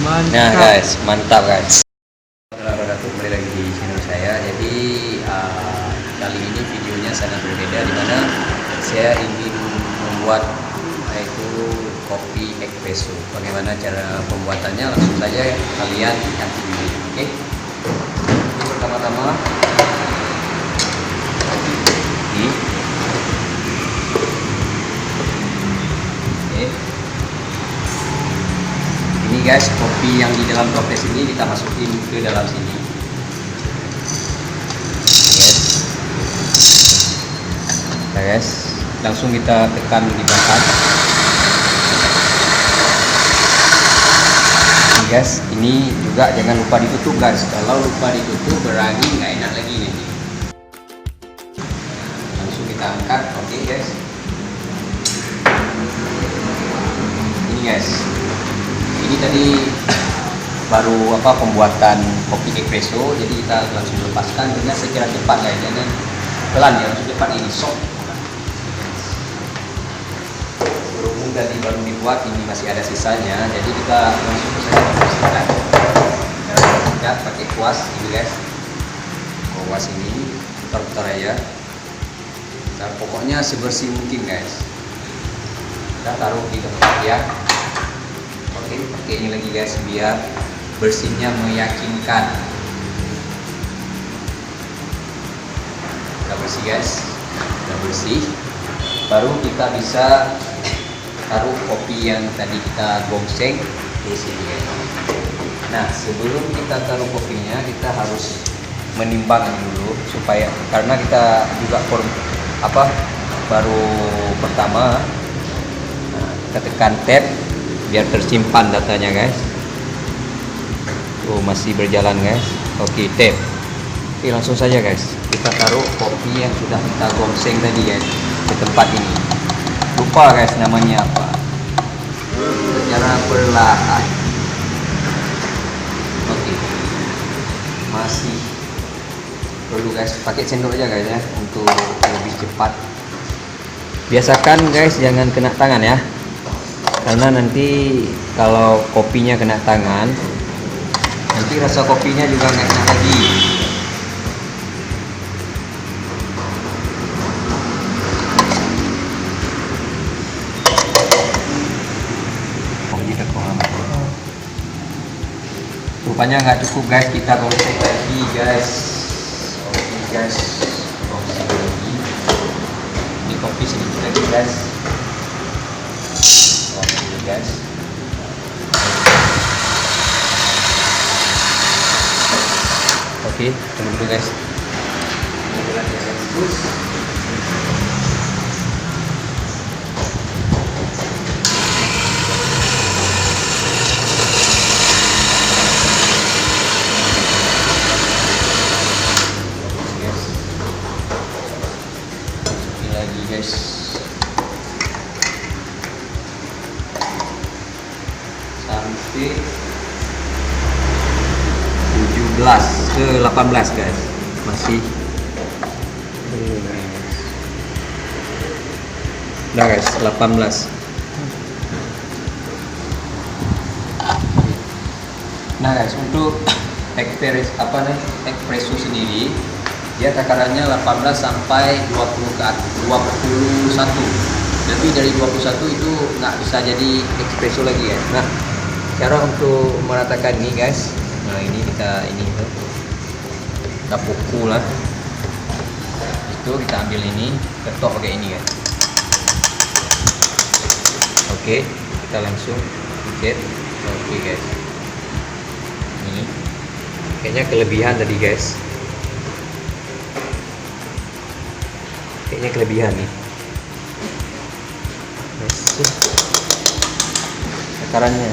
Nah guys, mantap guys. Kembali lagi di channel saya. Jadi kali ini videonya sangat berbeda, dimana saya ingin membuat yaitu kopi espresso. Bagaimana cara pembuatannya? Langsung saja kalian nanti video. Oke. Ini pertama-tama ini. Oke. Ini guys, kopi yang di dalam toples ini kita masukin ke dalam sini. Nah guys, langsung kita tekan di belakang. Ini guys, ini juga jangan lupa ditutup guys. Kalau lupa ditutup berangin nggak enak lagi nih. Langsung kita angkat, oke guys. Ini guys. Ini tadi baru pembuatan kopi espresso, jadi kita langsung lepaskan dengan secara cepat guys, jangan pelan ya, langsung cepat ini sok. Berhubung tadi baru dibuat, ini masih ada sisanya, jadi kita langsung saja membersihkan. Kita pakai kuas ini guys, kuas ini putar-putar aja. Nah, pokoknya sebersih mungkin guys. Kita taruh di tempat ya. Oke, pakai ini lagi guys biar bersihnya meyakinkan. Udah bersih guys, udah bersih. Baru kita bisa taruh kopi yang tadi kita gongseng di sini guys. Nah, sebelum kita taruh kopinya kita harus menimbang dulu supaya, karena kita juga baru pertama. Nah, kita tekan tab biar tersimpan datanya guys. Oh, masih berjalan guys. Oke, tab. Oke, langsung saja guys kita taruh kopi yang sudah kita gongseng tadi guys ke tempat ini. Lupa guys namanya apa, secara perlahan. Oke, masih perlu guys pakai sendok aja guys ya untuk lebih cepat. Biasakan guys jangan kena tangan ya, karena nanti kalau kopinya kena tangan, nanti rasa kopinya juga nggak enak lagi. Rupanya nggak cukup guys, kita gongseng lagi guys. Oke guys, gongseng lagi. Ini kopi sedikit lagi guys. Guys, oke, tunggu dulu guys. Masukin lagi guys. Sampai 17 ke 18 guys, masih udah guys 18. Nah guys, untuk espresso sendiri dia takarannya 18 sampai 21. Lebih dari 21 itu nggak bisa jadi espresso lagi ya. Nah, cara untuk meratakan ini guys, nah ini kita pukul lah. Itu kita ambil ini, ketok pakai ini guys. Oke, kita langsung pencet. Oke guys, ini kayaknya kelebihan tadi guys, kayaknya kelebihan nih. Takarannya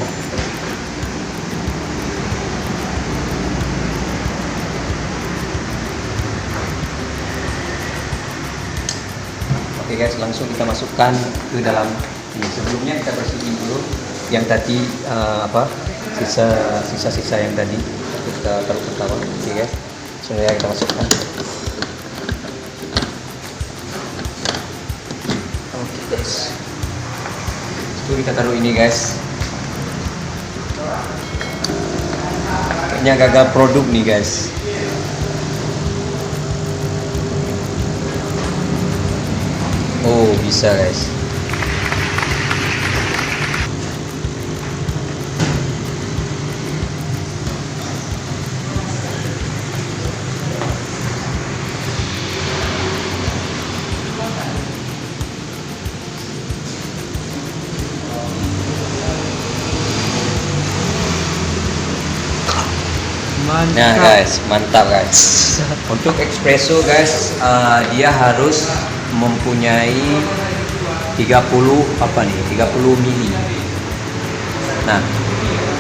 oke guys, langsung kita masukkan ke dalam ini. Sebelumnya kita bersihin dulu yang tadi sisa-sisa yang tadi kita taruh pertama. Oke guys, langsung kita masukkan. Oke guys, itu kita taruh ini guys. takutnya gagal produk nih guys. Oh bisa guys. Nah guys, mantap guys. Untuk espresso guys, dia harus mempunyai 30 apa nih? 30 mili. Nah,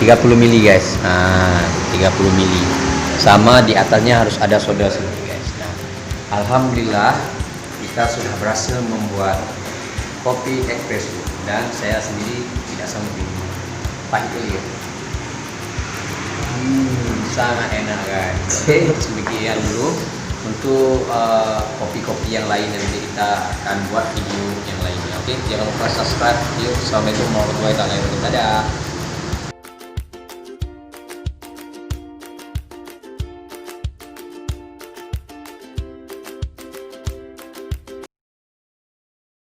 30 mili guys. Nah, 30 mili. Sama di atasnya harus ada soda sedikit guys. Nah, alhamdulillah kita sudah berhasil membuat kopi espresso dan saya sendiri tidak sanggup minum. Pahit ya. Sangat enak guys. Oke, demikian dulu untuk kopi-kopi yang lain nanti kita akan buat video yang lainnya. Oke, jangan lupa subscribe. Yuk, assalamualaikum warahmatullahi wabarakatuh. Dadah.